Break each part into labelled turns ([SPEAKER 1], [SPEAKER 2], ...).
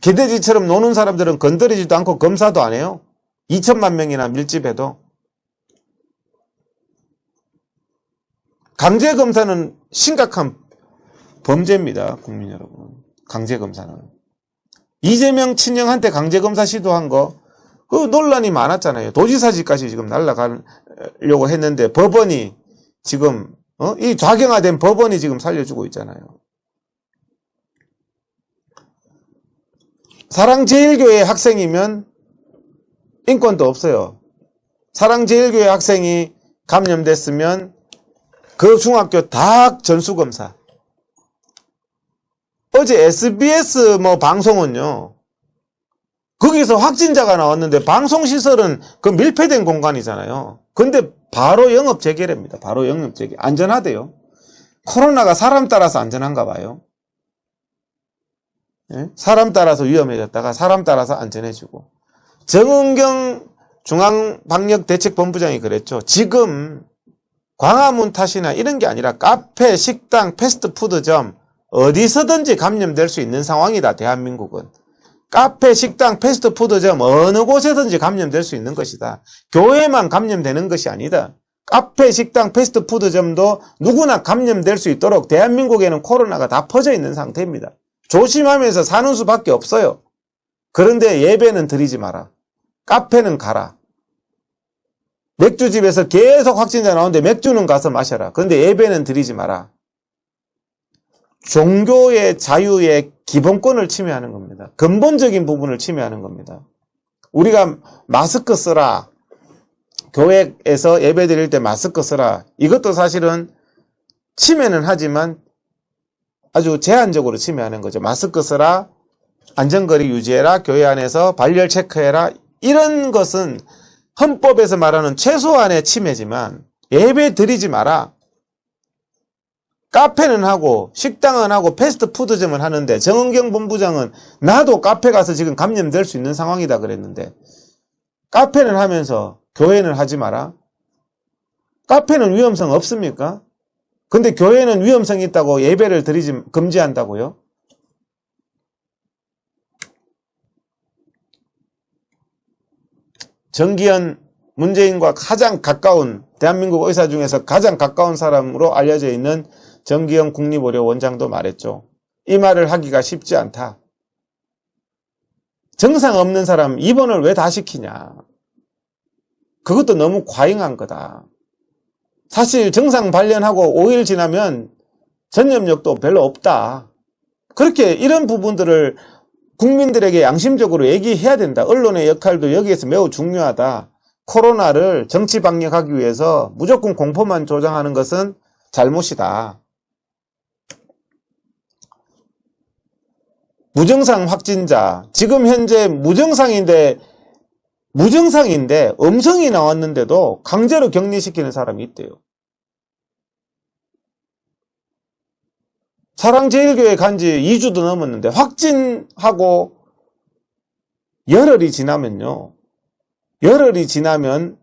[SPEAKER 1] 개돼지처럼 노는 사람들은 건드리지도 않고 검사도 안 해요. 2천만 명이나 밀집해도. 강제검사는 심각한 범죄입니다. 국민 여러분. 강제검사는. 이재명 친형한테 강제검사 시도한 거, 그 논란이 많았잖아요. 도지사직까지 지금 날아가려고 했는데 법원이 지금 이 좌경화된 법원이 지금 살려주고 있잖아요. 사랑제일교회 학생이면 인권도 없어요. 사랑제일교회 학생이 감염됐으면 그 중학교 다 전수검사. 어제 SBS 방송은요, 거기서 확진자가 나왔는데 방송시설은 그 밀폐된 공간이잖아요. 근데 바로 영업 재개랍니다. 바로 영업 재개. 안전하대요. 코로나가 사람 따라서 안전한가 봐요. 예? 사람 따라서 위험해졌다가 사람 따라서 안전해지고. 정은경 중앙방역대책본부장이 그랬죠. 지금 광화문 탓이나 이런 게 아니라 카페, 식당, 패스트푸드점 어디서든지 감염될 수 있는 상황이다. 대한민국은. 카페, 식당, 패스트푸드점 어느 곳에든지 감염될 수 있는 것이다. 교회만 감염되는 것이 아니다. 카페, 식당, 패스트푸드점도 누구나 감염될 수 있도록 대한민국에는 코로나가 다 퍼져 있는 상태입니다. 조심하면서 사는 수밖에 없어요. 그런데 예배는 드리지 마라. 카페는 가라. 맥주집에서 계속 확진자 나오는데 맥주는 가서 마셔라. 그런데 예배는 드리지 마라. 종교의 자유의 기본권을 침해하는 겁니다. 근본적인 부분을 침해하는 겁니다. 우리가 마스크 쓰라. 교회에서 예배 드릴 때 마스크 쓰라. 이것도 사실은 침해는 하지만 아주 제한적으로 침해하는 거죠. 마스크 쓰라. 안전거리 유지해라. 교회 안에서 발열 체크해라. 이런 것은 헌법에서 말하는 최소한의 침해지만 예배 드리지 마라. 카페는 하고 식당은 하고 패스트푸드점은 하는데 정은경 본부장은 나도 카페 가서 지금 감염될 수 있는 상황이다 그랬는데 카페는 하면서 교회는 하지 마라. 카페는 위험성 없습니까? 근데 교회는 위험성이 있다고 예배를 드리지 금지한다고요? 정기현 문재인과 가장 가까운 대한민국 의사 중에서 가장 가까운 사람으로 알려져 있는 정기현 국립의료원장도 말했죠. 이 말을 하기가 쉽지 않다. 증상 없는 사람 입원을 왜 다 시키냐. 그것도 너무 과잉한 거다. 사실 증상 발현하고 5일 지나면 전염력도 별로 없다. 그렇게 이런 부분들을 국민들에게 양심적으로 얘기해야 된다. 언론의 역할도 여기에서 매우 중요하다. 코로나를 정치 방역하기 위해서 무조건 공포만 조장하는 것은 잘못이다. 무증상 확진자, 지금 현재 무증상인데 음성이 나왔는데도 강제로 격리시키는 사람이 있대요. 사랑제일교회 간지 2주도 넘었는데 확진하고 열흘이 지나면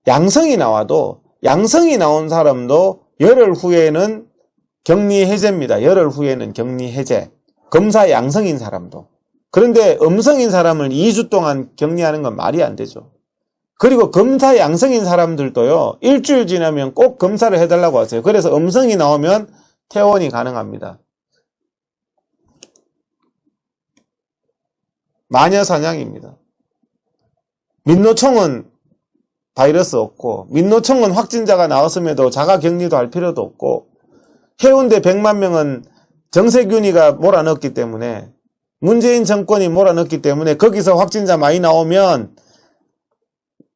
[SPEAKER 1] 양성이 나와도 양성이 나온 사람도 열흘 후에는 격리 해제입니다. 열흘 후에는 격리 해제. 검사 양성인 사람도. 그런데 음성인 사람을 2주 동안 격리하는 건 말이 안 되죠. 그리고 검사 양성인 사람들도요. 일주일 지나면 꼭 검사를 해달라고 하세요. 그래서 음성이 나오면 퇴원이 가능합니다. 마녀사냥입니다. 민노총은 바이러스 없고 민노총은 확진자가 나왔음에도 자가격리도 할 필요도 없고 해운대 100만 명은 정세균이가 몰아넣었기 때문에 문재인 정권이 몰아넣었기 때문에 거기서 확진자 많이 나오면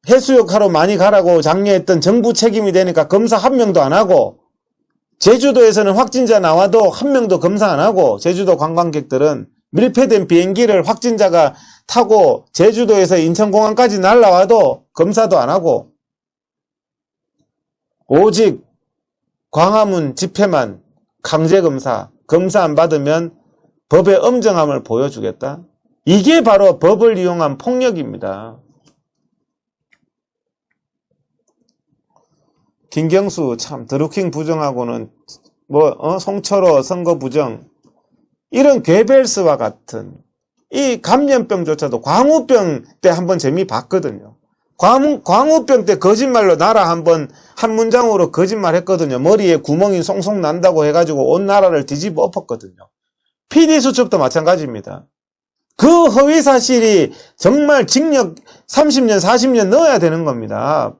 [SPEAKER 1] 해수욕하러 많이 가라고 장려했던 정부 책임이 되니까 검사 한 명도 안 하고 제주도에서는 확진자 나와도 한 명도 검사 안 하고 제주도 관광객들은 밀폐된 비행기를 확진자가 타고 제주도에서 인천공항까지 날라와도 검사도 안 하고 오직 광화문 집회만 강제검사, 검사 안 받으면 법의 엄정함을 보여주겠다. 이게 바로 법을 이용한 폭력입니다. 김경수 참 드루킹 부정하고는 송철호 선거 부정 이런 괴벨스와 같은 이 감염병조차도 광우병 때 한번 재미 봤거든요. 광우병 때 거짓말로 나라 한번 한 문장으로 거짓말 했거든요. 머리에 구멍이 송송 난다고 해가지고 온 나라를 뒤집어 엎었거든요. PD수첩도 마찬가지입니다. 그 허위사실이 정말 징역 30년, 40년 넣어야 되는 겁니다.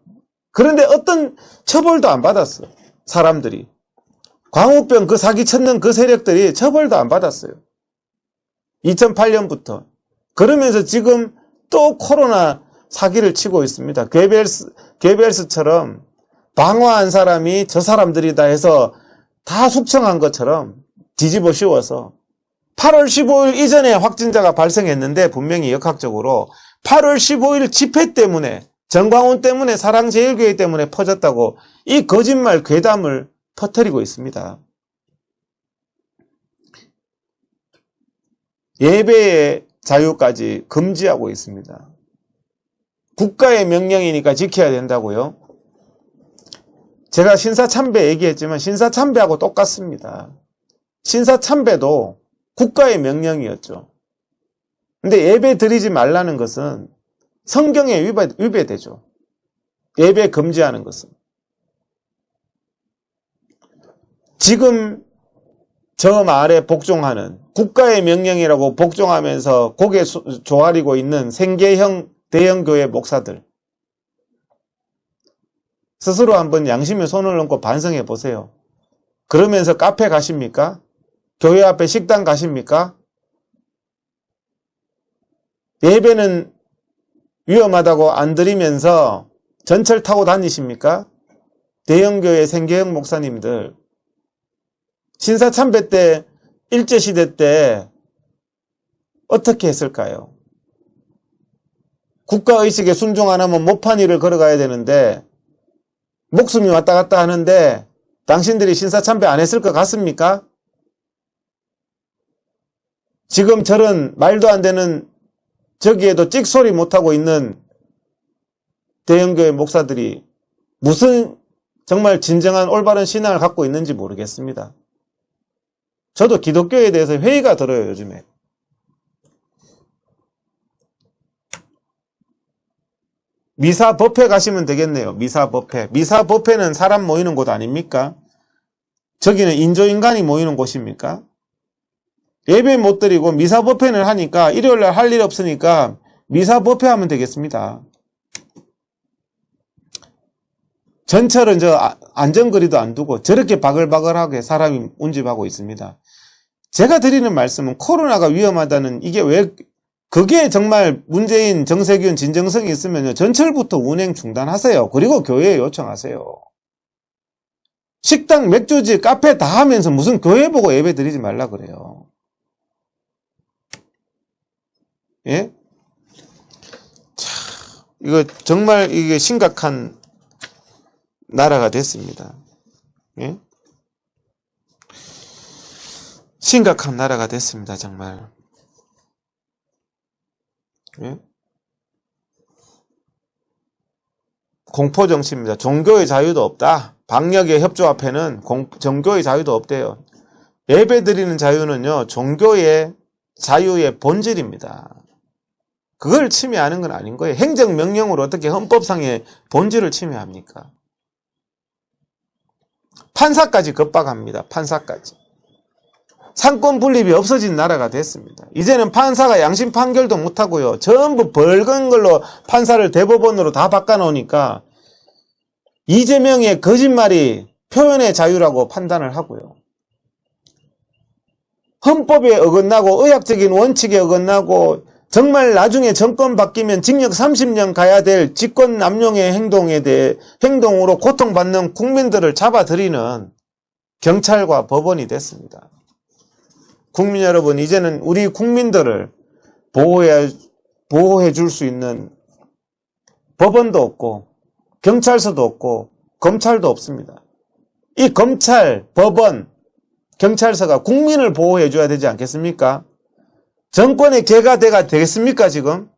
[SPEAKER 1] 그런데 어떤 처벌도 안 받았어요. 사람들이. 광우병 그 사기 쳤는 그 세력들이 처벌도 안 받았어요. 2008년부터. 그러면서 지금 또 코로나 사기를 치고 있습니다. 괴벨스처럼 방화한 사람이 저 사람들이다 해서 다 숙청한 것처럼 뒤집어 씌워서 8월 15일 이전에 확진자가 발생했는데 분명히 역학적으로 8월 15일 집회 때문에 정광훈 때문에 사랑제일교회 때문에 퍼졌다고 이 거짓말 괴담을 퍼뜨리고 있습니다. 예배의 자유까지 금지하고 있습니다. 국가의 명령이니까 지켜야 된다고요? 제가 신사참배 얘기했지만 신사참배하고 똑같습니다. 신사참배도 국가의 명령이었죠. 근데 예배 드리지 말라는 것은 성경에 위배되죠. 예배 금지하는 것은. 지금 저 말에 복종하는 국가의 명령이라고 복종하면서 고개 조아리고 있는 생계형 대형교회 목사들 스스로 한번 양심에 손을 얹고 반성해 보세요. 그러면서 카페 가십니까? 교회 앞에 식당 가십니까? 예배는 위험하다고 안 드리면서 전철 타고 다니십니까? 대형교회 생계형 목사님들 신사참배 때 일제시대 때 어떻게 했을까요? 국가의식에 순종 안 하면 못판 위를 걸어가야 되는데 목숨이 왔다 갔다 하는데 당신들이 신사참배 안 했을 것 같습니까? 지금 저런 말도 안 되는 저기에도 찍소리 못하고 있는 대형교회 목사들이 무슨 정말 진정한 올바른 신앙을 갖고 있는지 모르겠습니다. 저도 기독교에 대해서 회의가 들어요, 요즘에. 미사 법회 가시면 되겠네요. 미사 법회. 미사 법회는 사람 모이는 곳 아닙니까? 저기는 인조인간이 모이는 곳입니까? 예배 못 드리고 미사 법회는 하니까 일요일날 할 일 없으니까 미사 법회 하면 되겠습니다. 전철은 저 안전거리도 안 두고 저렇게 바글바글하게 사람이 운집하고 있습니다. 제가 드리는 말씀은 코로나가 위험하다는 이게 왜 그게 정말 문재인 정세균 진정성이 있으면요 전철부터 운행 중단하세요. 그리고 교회에 요청하세요. 식당, 맥주집, 카페 다 하면서 무슨 교회 보고 예배 드리지 말라 그래요. 예? 자, 이거 정말 이게 심각한 나라가 됐습니다. 예? 심각한 나라가 됐습니다. 정말. 예? 공포정치입니다. 종교의 자유도 없다. 방역의 협조 앞에는 종교의 자유도 없대요. 예배 드리는 자유는요. 종교의 자유의 본질입니다. 그걸 침해하는 건 아닌 거예요. 행정명령으로 어떻게 헌법상의 본질을 침해합니까? 판사까지 겁박합니다. 판사까지. 상권 분립이 없어진 나라가 됐습니다. 이제는 판사가 양심 판결도 못하고요. 전부 벌건 걸로 판사를 대법원으로 다 바꿔놓으니까 이재명의 거짓말이 표현의 자유라고 판단을 하고요. 헌법에 어긋나고 의학적인 원칙에 어긋나고 정말 나중에 정권 바뀌면 징역 30년 가야 될 직권 남용의 행동으로 고통받는 국민들을 잡아들이는 경찰과 법원이 됐습니다. 국민 여러분, 이제는 우리 국민들을 보호해 줄 수 있는 법원도 없고 경찰서도 없고 검찰도 없습니다. 이 검찰, 법원, 경찰서가 국민을 보호해 줘야 되지 않겠습니까? 정권의 개가 되겠습니까 지금?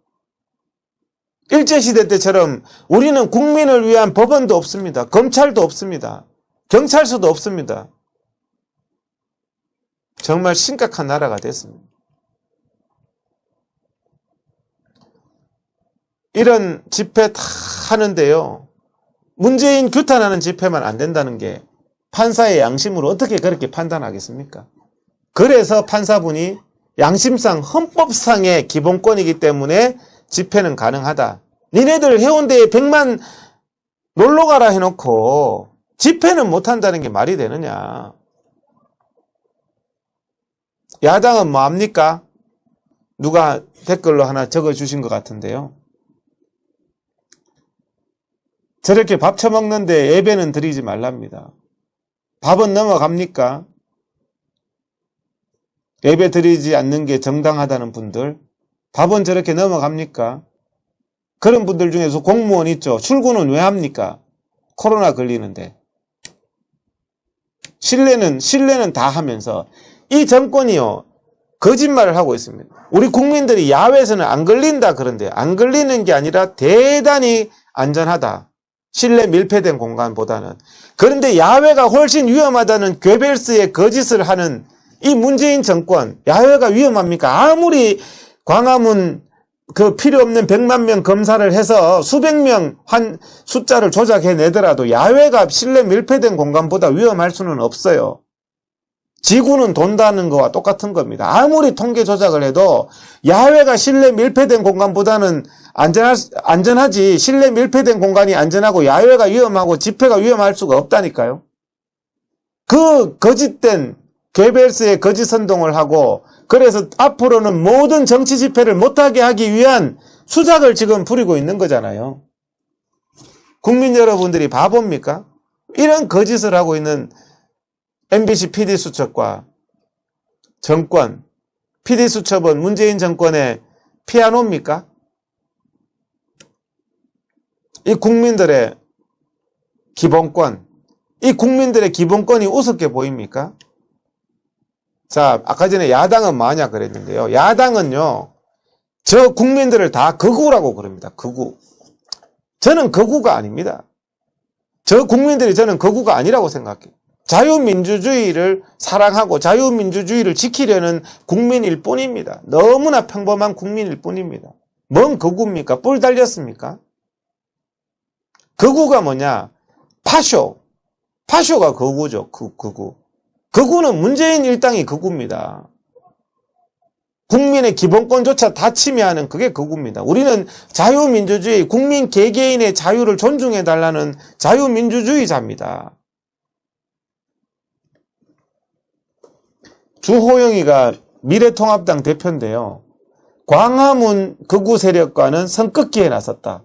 [SPEAKER 1] 일제시대 때처럼 우리는 국민을 위한 법원도 없습니다. 검찰도 없습니다. 경찰서도 없습니다. 정말 심각한 나라가 됐습니다. 이런 집회 다 하는데요. 문재인 규탄하는 집회만 안 된다는 게 판사의 양심으로 어떻게 그렇게 판단하겠습니까? 그래서 판사분이 양심상 헌법상의 기본권이기 때문에 집회는 가능하다. 니네들 해운대에 100만 놀러가라 해놓고 집회는 못한다는 게 말이 되느냐. 야당은 뭐 합니까? 누가 댓글로 하나 적어주신 것 같은데요. 저렇게 밥 처먹는데 예배는 드리지 말랍니다. 밥은 넘어갑니까? 예배 드리지 않는 게 정당하다는 분들, 밥은 저렇게 넘어갑니까? 그런 분들 중에서 공무원 있죠. 출근은 왜 합니까? 코로나 걸리는데. 신뢰는 다 하면서 이 정권이요, 거짓말을 하고 있습니다. 우리 국민들이 야외에서는 안 걸린다 그런데 안 걸리는 게 아니라 대단히 안전하다. 실내 밀폐된 공간보다는. 그런데 야외가 훨씬 위험하다는 괴벨스의 거짓을 하는 이 문재인 정권, 야외가 위험합니까? 아무리 광화문 그 필요 없는 100만 명 검사를 해서 수백 명 숫자를 조작해내더라도 야외가 실내 밀폐된 공간보다 위험할 수는 없어요. 지구는 돈다는 거와 똑같은 겁니다. 아무리 통계 조작을 해도 야외가 실내 밀폐된 공간보다는 안전하지, 실내 밀폐된 공간이 안전하고 야외가 위험하고 집회가 위험할 수가 없다니까요. 그 거짓된 괴벨스의 거짓 선동을 하고, 그래서 앞으로는 모든 정치 집회를 못하게 하기 위한 수작을 지금 부리고 있는 거잖아요. 국민 여러분들이 바보입니까? 이런 거짓을 하고 있는 MBC PD수첩과 정권, PD수첩은 문재인 정권의 피아노입니까? 이 국민들의 기본권, 이 국민들의 기본권이 우습게 보입니까? 자, 아까 전에 야당은 뭐하냐 그랬는데요. 야당은요, 저 국민들을 다 극우라고 그럽니다. 극우. 저는 극우가 아닙니다. 저 국민들이 저는 극우가 아니라고 생각해요. 자유민주주의를 사랑하고 자유민주주의를 지키려는 국민일 뿐입니다. 너무나 평범한 국민일 뿐입니다. 뭔 극우입니까? 뿔 달렸습니까? 극우가 뭐냐? 파쇼가 극우죠. 극우. 극우는 문재인 일당이 극우입니다. 국민의 기본권조차 다 침해하는 그게 극우입니다. 우리는 자유민주주의, 국민 개개인의 자유를 존중해달라는 자유민주주의자입니다. 주호영이가 미래통합당 대표인데요. 광화문 극우 세력과는 선긋기에 나섰다.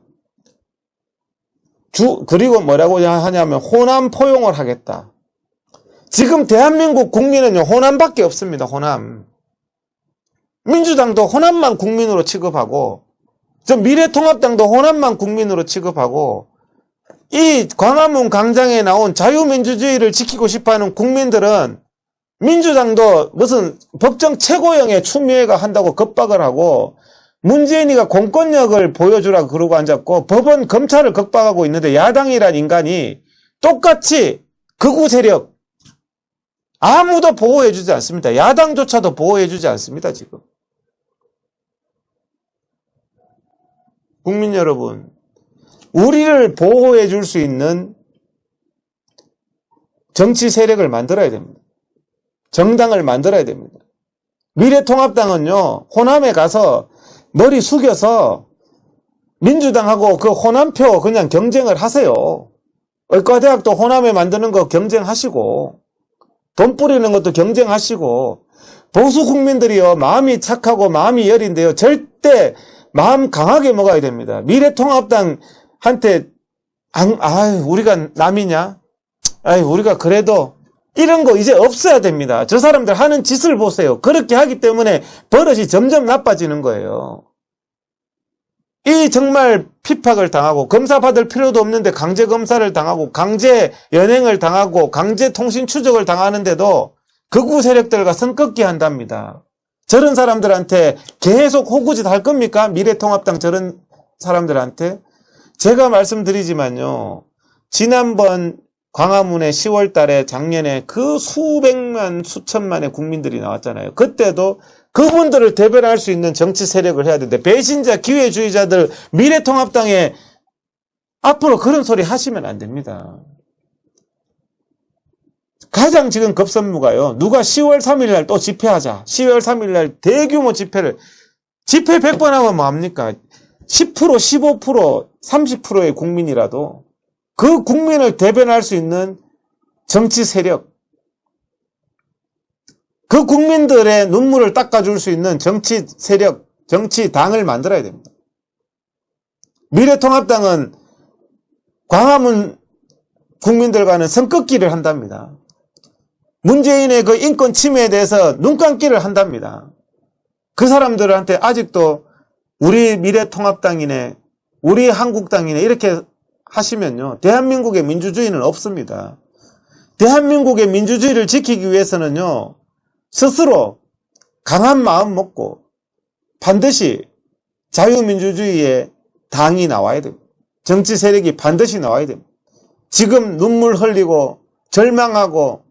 [SPEAKER 1] 그리고 뭐라고 하냐면 호남 포용을 하겠다. 지금 대한민국 국민은요, 호남밖에 없습니다. 호남. 민주당도 호남만 국민으로 취급하고, 저 미래통합당도 호남만 국민으로 취급하고, 이 광화문 광장에 나온 자유민주주의를 지키고 싶어하는 국민들은 민주당도 무슨 법정 최고형의 추미애가 한다고 겁박을 하고, 문재인이가 공권력을 보여주라고 그러고 앉았고, 법원 검찰을 겁박하고 있는데 야당이란 인간이 똑같이 극우 세력 아무도 보호해주지 않습니다. 야당조차도 보호해주지 않습니다. 지금. 국민 여러분, 우리를 보호해줄 수 있는 정치 세력을 만들어야 됩니다. 정당을 만들어야 됩니다. 미래통합당은요, 호남에 가서 머리 숙여서 민주당하고 그 호남표 그냥 경쟁을 하세요. 의과대학도 호남에 만드는 거 경쟁하시고, 돈 뿌리는 것도 경쟁하시고, 보수 국민들이요, 마음이 착하고 마음이 여린데요, 절대 마음 강하게 먹어야 됩니다. 미래통합당한테, 우리가 남이냐? 우리가 그래도 이런 거 이제 없어야 됩니다. 저 사람들 하는 짓을 보세요. 그렇게 하기 때문에 버릇이 점점 나빠지는 거예요. 이 정말 핍박을 당하고 검사 받을 필요도 없는데 강제 검사를 당하고 강제 연행을 당하고 강제 통신 추적을 당하는데도 극우 세력들과 선긋기 한답니다. 저런 사람들한테 계속 호구짓 할 겁니까? 미래통합당 저런 사람들한테? 제가 말씀드리지만요. 지난번 광화문에 10월 달에 작년에 그 수백만 수천만의 국민들이 나왔잖아요. 그때도 그분들을 대변할 수 있는 정치 세력을 해야 되는데 배신자, 기회주의자들, 미래통합당에 앞으로 그런 소리 하시면 안 됩니다. 가장 지금 급선무가요. 누가 10월 3일 날 또 집회하자. 10월 3일 날 대규모 집회 100번 하면 뭐합니까? 10%, 15%, 30%의 국민이라도 그 국민을 대변할 수 있는 정치 세력, 그 국민들의 눈물을 닦아줄 수 있는 정치 세력, 정치 당을 만들어야 됩니다. 미래통합당은 광화문 국민들과는 선긋기를 한답니다. 문재인의 그 인권 침해에 대해서 눈감기를 한답니다. 그 사람들한테 아직도 우리 미래통합당이네, 우리 한국당이네 이렇게 하시면요. 대한민국의 민주주의는 없습니다. 대한민국의 민주주의를 지키기 위해서는요. 스스로 강한 마음 먹고 반드시 자유민주주의의 당이 나와야 됩니다. 정치 세력이 반드시 나와야 됩니다. 지금 눈물 흘리고 절망하고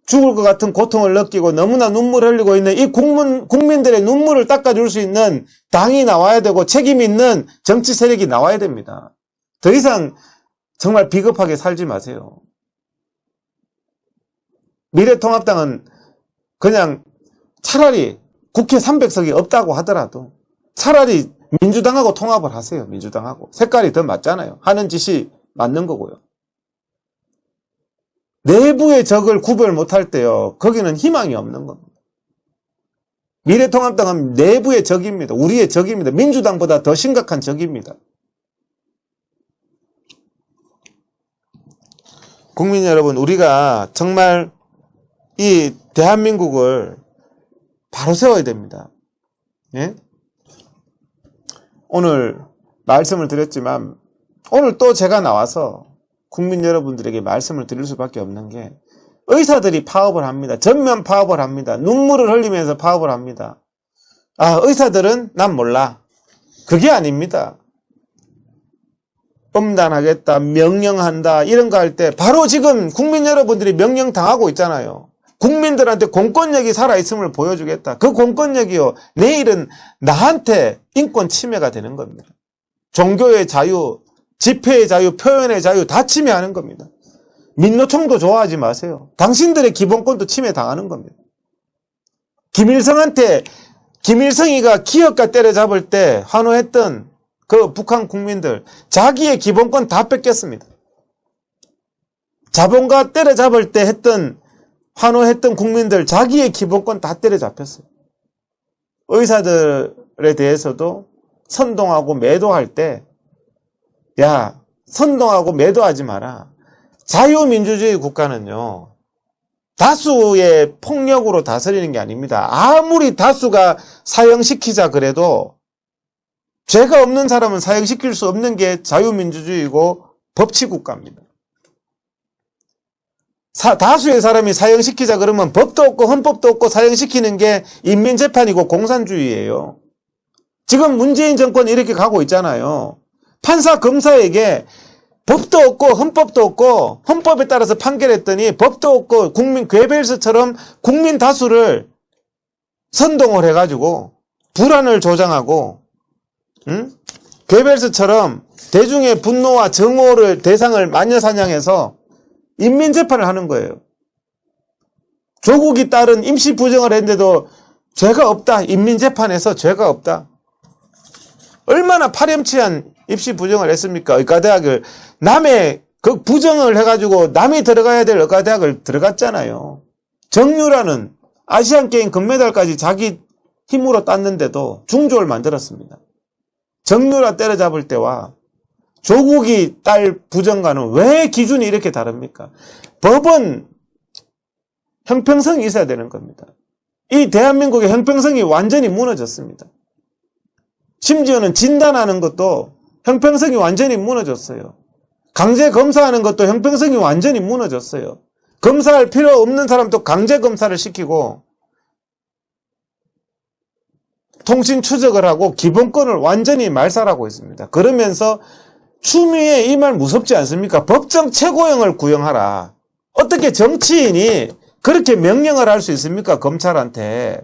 [SPEAKER 1] 죽을 것 같은 고통을 느끼고 너무나 눈물 흘리고 있는 이 국민들의 눈물을 닦아줄 수 있는 당이 나와야 되고 책임 있는 정치 세력이 나와야 됩니다. 더 이상 정말 비겁하게 살지 마세요. 미래통합당은 그냥 차라리 국회 300석이 없다고 하더라도 차라리 민주당하고 통합을 하세요. 민주당하고. 색깔이 더 맞잖아요. 하는 짓이 맞는 거고요. 내부의 적을 구별 못할 때요. 거기는 희망이 없는 겁니다. 미래통합당은 내부의 적입니다. 우리의 적입니다. 민주당보다 더 심각한 적입니다. 국민 여러분, 우리가 정말 이 대한민국을 바로 세워야 됩니다. 예? 오늘 말씀을 드렸지만 오늘 또 제가 나와서 국민 여러분들에게 말씀을 드릴 수밖에 없는 게 의사들이 파업을 합니다. 전면 파업을 합니다. 눈물을 흘리면서 파업을 합니다. 아, 의사들은 난 몰라. 그게 아닙니다. 엄단하겠다, 명령한다 이런 거 할 때 바로 지금 국민 여러분들이 명령당하고 있잖아요. 국민들한테 공권력이 살아있음을 보여주겠다. 그 공권력이요. 내일은 나한테 인권 침해가 되는 겁니다. 종교의 자유, 집회의 자유, 표현의 자유 다 침해하는 겁니다. 민노총도 좋아하지 마세요. 당신들의 기본권도 침해당하는 겁니다. 김일성이가 기업가 때려잡을 때 환호했던 그 북한 국민들 자기의 기본권 다 뺏겼습니다. 자본가 때려잡을 때 환호했던 국민들 자기의 기본권 다 때려잡혔어요. 의사들에 대해서도 선동하고 매도할 때 야, 선동하고 매도하지 마라. 자유민주주의 국가는요. 다수의 폭력으로 다스리는 게 아닙니다. 아무리 다수가 사형시키자 그래도 죄가 없는 사람은 사형시킬 수 없는 게 자유민주주의고 법치국가입니다. 다수의 사람이 사형시키자 그러면 법도 없고 헌법도 없고 사형시키는 게 인민재판이고 공산주의예요. 지금 문재인 정권이 이렇게 가고 있잖아요. 판사 검사에게 법도 없고 헌법도 없고 헌법에 따라서 판결했더니 법도 없고 국민 괴벨스처럼 국민 다수를 선동을 해가지고 불안을 조장하고 괴벨스처럼 대중의 분노와 정오를 대상을 마녀사냥해서 인민재판을 하는 거예요. 조국이 따른 임시부정을 했는데도 죄가 없다. 인민재판에서 죄가 없다. 얼마나 파렴치한 입시부정을 했습니까? 의과대학을 남의 그 부정을 해가지고 남이 들어가야 될 의과대학을 들어갔잖아요. 정유라는 아시안게임 금메달까지 자기 힘으로 땄는데도 중조를 만들었습니다. 정유라 때려잡을 때와 조국이 딸 부정과는 왜 기준이 이렇게 다릅니까? 법은 형평성이 있어야 되는 겁니다. 이 대한민국의 형평성이 완전히 무너졌습니다. 심지어는 진단하는 것도 형평성이 완전히 무너졌어요. 강제 검사하는 것도 형평성이 완전히 무너졌어요. 검사할 필요 없는 사람도 강제 검사를 시키고 통신 추적을 하고 기본권을 완전히 말살하고 있습니다. 그러면서 추미애 이 말 무섭지 않습니까? 법정 최고형을 구형하라. 어떻게 정치인이 그렇게 명령을 할 수 있습니까? 검찰한테.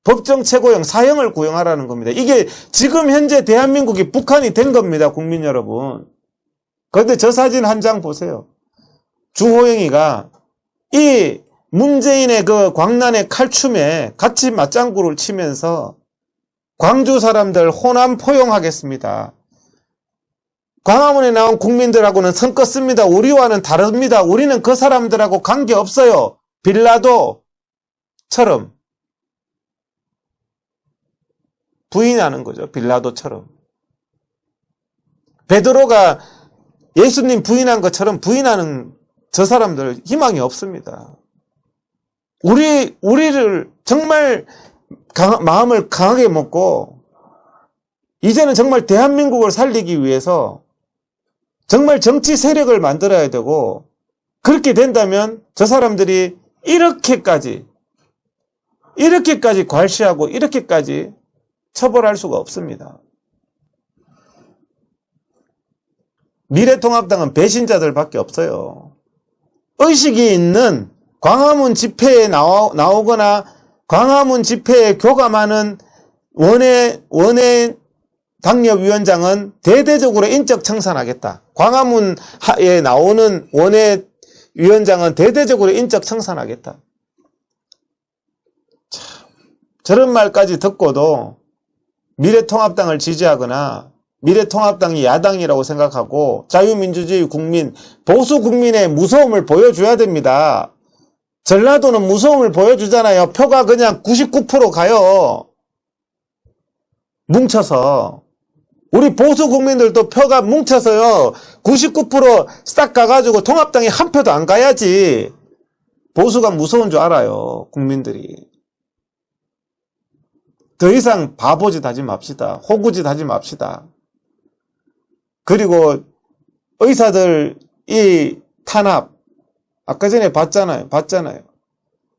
[SPEAKER 1] 법정 최고형 사형을 구형하라는 겁니다. 이게 지금 현재 대한민국이 북한이 된 겁니다. 국민 여러분. 그런데 저 사진 한 장 보세요. 주호영이가 이 문재인의 그 광란의 칼춤에 같이 맞장구를 치면서 광주 사람들 호남 포용하겠습니다. 광화문에 나온 국민들하고는 선 껐습니다. 우리와는 다릅니다. 우리는 그 사람들하고 관계없어요. 빌라도처럼 부인하는 거죠. 빌라도처럼. 베드로가 예수님 부인한 것처럼 부인하는 저 사람들 희망이 없습니다. 우리를 정말 마음을 강하게 먹고 이제는 정말 대한민국을 살리기 위해서 정말 정치 세력을 만들어야 되고 그렇게 된다면 저 사람들이 이렇게까지 괄시하고 이렇게까지 처벌할 수가 없습니다. 미래통합당은 배신자들밖에 없어요. 의식이 있는 광화문 집회에 나오거나 광화문 집회에 교감하는 원외 당협위원장은 대대적으로 인적 청산하겠다. 광화문에 나오는 원외 위원장은 대대적으로 인적 청산하겠다. 참, 저런 말까지 듣고도 미래통합당을 지지하거나 미래통합당이 야당이라고 생각하고 자유민주주의 국민, 보수 국민의 무서움을 보여줘야 됩니다. 전라도는 무서움을 보여주잖아요. 표가 그냥 99% 가요. 뭉쳐서. 우리 보수 국민들도 표가 뭉쳐서요. 99%싹 가가지고 통합당이 한 표도 안 가야지. 보수가 무서운 줄 알아요. 국민들이. 더 이상 바보짓 하지 맙시다. 호구짓 하지 맙시다. 그리고 의사들 이 탄압 아까 전에 봤잖아요.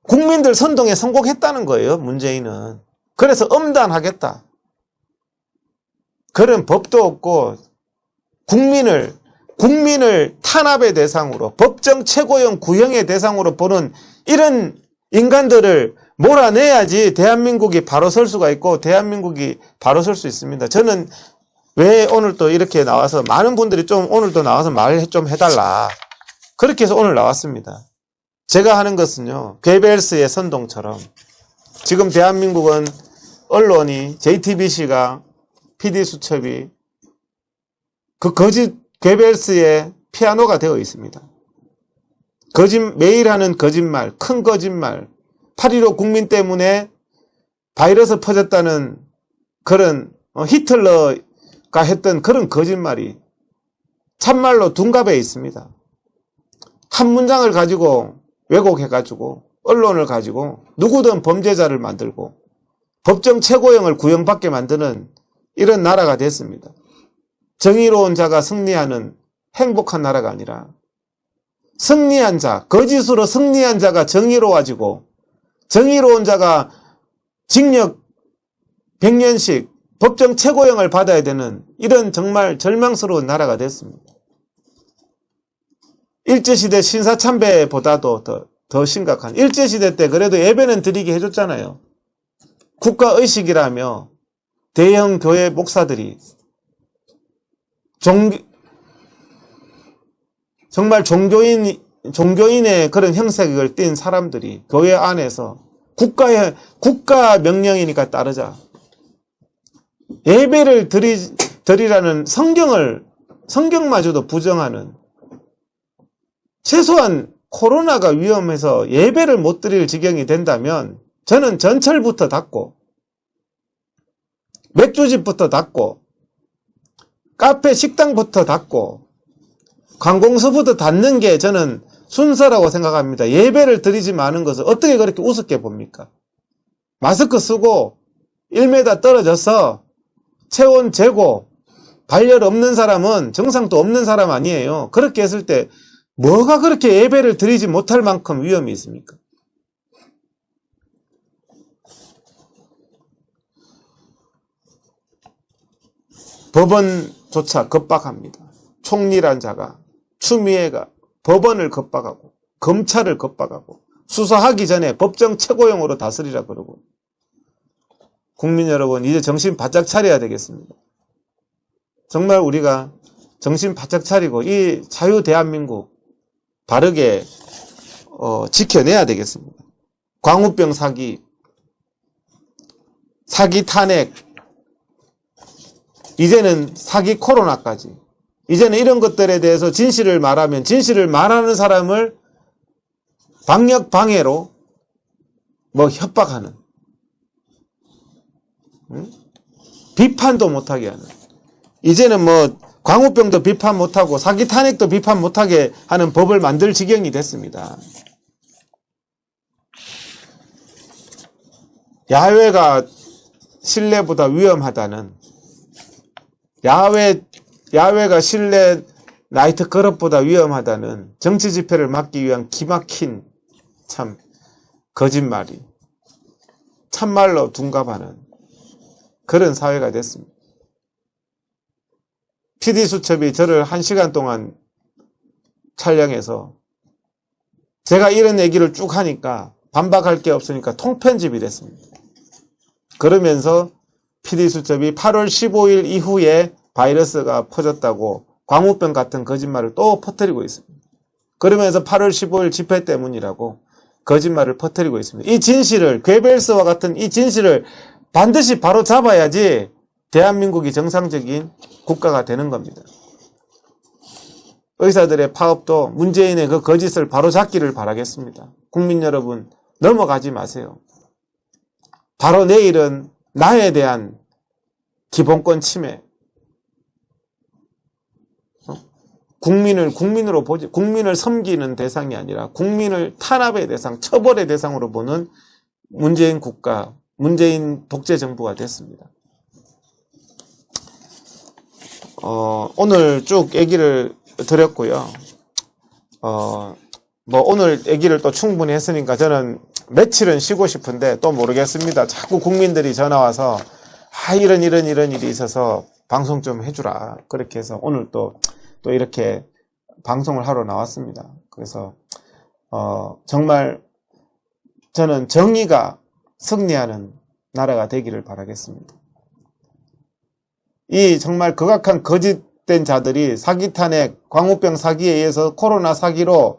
[SPEAKER 1] 국민들 선동에 성공했다는 거예요. 문재인은. 그래서 엄단하겠다. 그런 법도 없고 국민을 탄압의 대상으로 법정 최고형 구형의 대상으로 보는 이런 인간들을 몰아내야지 대한민국이 바로 설 수가 있고 대한민국이 바로 설 수 있습니다. 저는 왜 오늘 또 이렇게 나와서 많은 분들이 좀 오늘도 나와서 말 좀 해달라. 그렇게 해서 오늘 나왔습니다. 제가 하는 것은요. 괴벨스의 선동처럼 지금 대한민국은 언론이 JTBC가 PD수첩이 그 거짓 괴벨스의 피아노가 되어 있습니다. 매일 하는 거짓말, 큰 거짓말, 8.15 국민 때문에 바이러스 퍼졌다는 그런 히틀러가 했던 그런 거짓말이 참말로 둔갑해 있습니다. 한 문장을 가지고 왜곡해가지고 언론을 가지고 누구든 범죄자를 만들고 법정 최고형을 구형받게 만드는 이런 나라가 됐습니다. 정의로운 자가 승리하는 행복한 나라가 아니라 승리한 자, 거짓으로 승리한 자가 정의로워지고 정의로운 자가 징역 100년씩 법정 최고형을 받아야 되는 이런 정말 절망스러운 나라가 됐습니다. 일제시대 신사참배보다도 더 심각한 일제시대 때 그래도 예배는 드리게 해줬잖아요. 국가의식이라며 대형 교회 목사들이 정말 종교인의 그런 형색을 띤 사람들이 교회 안에서 국가 명령이니까 따르자. 예배를 드리라는 성경마저도 부정하는 최소한 코로나가 위험해서 예배를 못 드릴 지경이 된다면 저는 전철부터 닫고 맥주집부터 닫고 카페 식당부터 닫고 관공서부터 닫는 게 저는 순서라고 생각합니다. 예배를 드리지 않은 것을 어떻게 그렇게 우습게 봅니까? 마스크 쓰고 1m 떨어져서 체온 재고 발열 없는 사람은 정상도 없는 사람 아니에요. 그렇게 했을 때 뭐가 그렇게 예배를 드리지 못할 만큼 위험이 있습니까? 법원조차 겁박합니다. 총리란 자가 추미애가 법원을 겁박하고 검찰을 겁박하고 수사하기 전에 법정 최고형으로 다스리라 그러고 국민 여러분, 이제 정신 바짝 차려야 되겠습니다. 정말 우리가 정신 바짝 차리고 이 자유 대한민국 바르게 지켜내야 되겠습니다. 광우병 사기, 사기 탄핵, 이제는 사기 코로나까지, 이제는 이런 것들에 대해서 진실을 말하면 진실을 말하는 사람을 방역 방해로 협박하는, 비판도 못하게 하는, 이제는 광우병도 비판 못하고 사기 탄핵도 비판 못하게 하는 법을 만들 지경이 됐습니다. 야외가 실내보다 위험하다는, 야외가 실내 나이트 클럽보다 위험하다는 정치 집회를 막기 위한 기막힌 참 거짓말이 참말로 둔갑하는 그런 사회가 됐습니다. PD수첩이 저를 1시간 동안 촬영해서 제가 이런 얘기를 쭉 하니까 반박할 게 없으니까 통편집이 됐습니다. 그러면서 PD수첩이 8월 15일 이후에 바이러스가 퍼졌다고 광우병 같은 거짓말을 또 퍼뜨리고 있습니다. 그러면서 8월 15일 집회 때문이라고 거짓말을 퍼뜨리고 있습니다. 이 진실을, 괴벨스와 같은 이 진실을 반드시 바로 잡아야지 대한민국이 정상적인 국가가 되는 겁니다. 의사들의 파업도 문재인의 그 거짓을 바로 잡기를 바라겠습니다. 국민 여러분, 넘어가지 마세요. 바로 내일은 나에 대한 기본권 침해, 국민으로 보지, 국민을 섬기는 대상이 아니라 국민을 탄압의 대상, 처벌의 대상으로 보는 문재인 국가, 문재인 독재 정부가 됐습니다. 오늘 쭉 얘기를 드렸고요. 오늘 얘기를 또 충분히 했으니까 저는 며칠은 쉬고 싶은데 또 모르겠습니다. 자꾸 국민들이 전화와서 이런 일이 있어서 방송 좀 해주라. 그렇게 해서 오늘 또 이렇게 방송을 하러 나왔습니다. 그래서 정말 저는 정의가 승리하는 나라가 되기를 바라겠습니다. 이 정말 극악한 거짓된 자들이 사기 탄핵, 광우병 사기에 의해서 코로나 사기로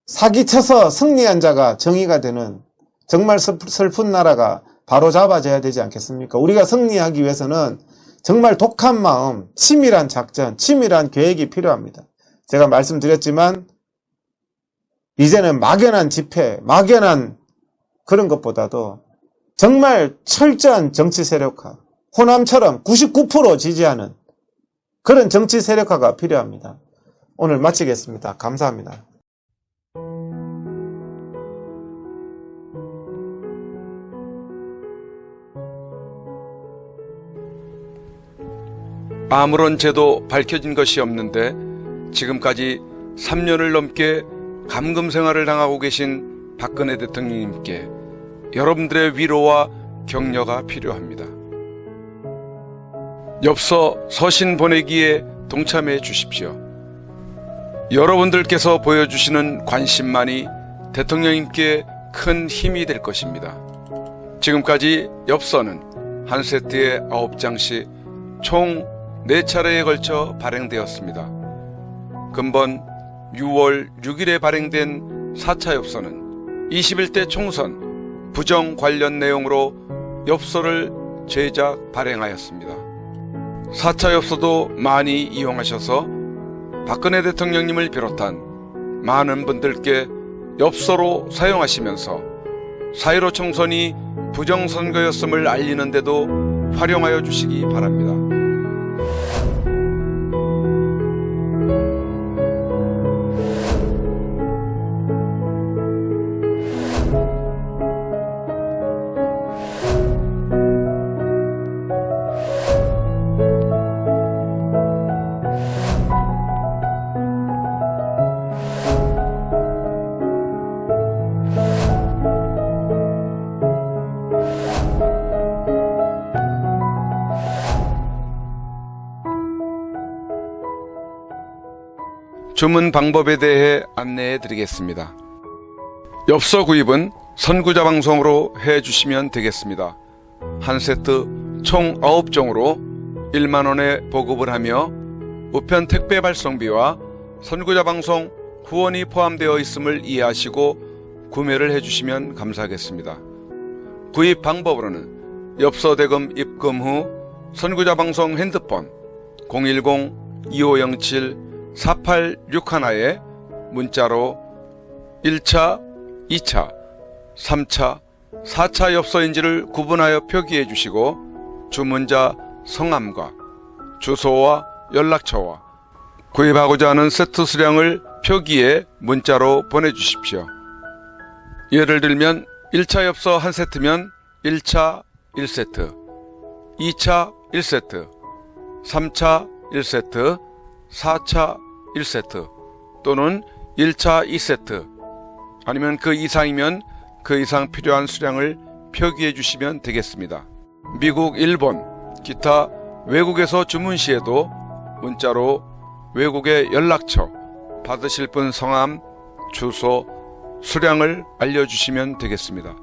[SPEAKER 1] 사기쳐서 승리한 자가 정의가 되는 정말 슬픈 나라가 바로 잡아져야 되지 않겠습니까? 우리가 승리하기 위해서는 정말 독한 마음, 치밀한 작전, 치밀한 계획이 필요합니다. 제가 말씀드렸지만 이제는 막연한 집회, 막연한 그런 것보다도 정말 철저한 정치 세력화, 호남처럼 99% 지지하는 그런 정치 세력화가 필요합니다. 오늘 마치겠습니다. 감사합니다.
[SPEAKER 2] 아무런 죄도 밝혀진 것이 없는데 지금까지 3년을 넘게 감금 생활을 당하고 계신 박근혜 대통령님께 여러분들의 위로와 격려가 필요합니다. 엽서 서신 보내기에 동참해 주십시오. 여러분들께서 보여주시는 관심만이 대통령님께 큰 힘이 될 것입니다. 지금까지 엽서는 한 세트에 9장씩 총 4차례에 걸쳐 발행되었습니다. 근본 6월 6일에 발행된 4차 엽서는 21대 총선 부정 관련 내용으로 엽서를 제작 발행하였습니다. 4차 엽서도 많이 이용하셔서 박근혜 대통령님을 비롯한 많은 분들께 엽서로 사용하시면서 4.15 총선이 부정선거였음을 알리는 데도 활용하여 주시기 바랍니다. 주문 방법에 대해 안내해 드리겠습니다. 엽서 구입은 선구자 방송으로 해 주시면 되겠습니다. 한 세트 총 9종으로 1만원에 보급을 하며 우편 택배 발송비와 선구자 방송 후원이 포함되어 있음을 이해하시고 구매를 해주시면 감사하겠습니다. 구입 방법으로는 엽서 대금 입금 후 선구자 방송 핸드폰 010-2507-4861에 문자로 1차, 2차, 3차, 4차 엽서인지를 구분하여 표기해 주시고 주문자 성함과 주소와 연락처와 구입하고자 하는 세트 수량을 표기해 문자로 보내주십시오. 예를 들면 1차 엽서 1세트면 1차 1세트, 2차 1세트, 3차 1세트, 4차 1세트 또는 1차 2세트 아니면 그 이상이면 그 이상 필요한 수량을 표기해 주시면 되겠습니다. 미국, 일본, 기타 외국에서 주문 시에도 문자로 외국의 연락처, 받으실 분 성함, 주소, 수량을 알려주시면 되겠습니다.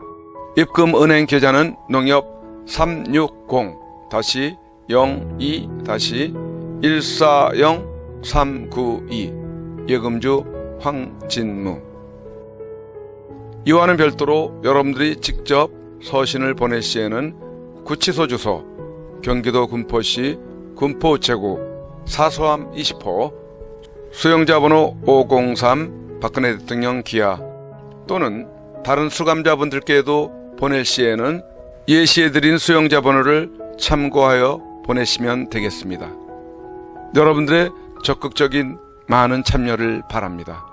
[SPEAKER 2] 입금 은행 계좌는 농협 360-02-140-392 예금주 황진무. 이와는 별도로 여러분들이 직접 서신을 보낼 시에는 구치소 주소 경기도 군포시 군포우체국 사소함 20호 수용자번호 503 박근혜 대통령 기하 또는 다른 수감자분들께도 보낼 시에는 예시해드린 수용자번호를 참고하여 보내시면 되겠습니다. 여러분들의 적극적인 많은 참여를 바랍니다.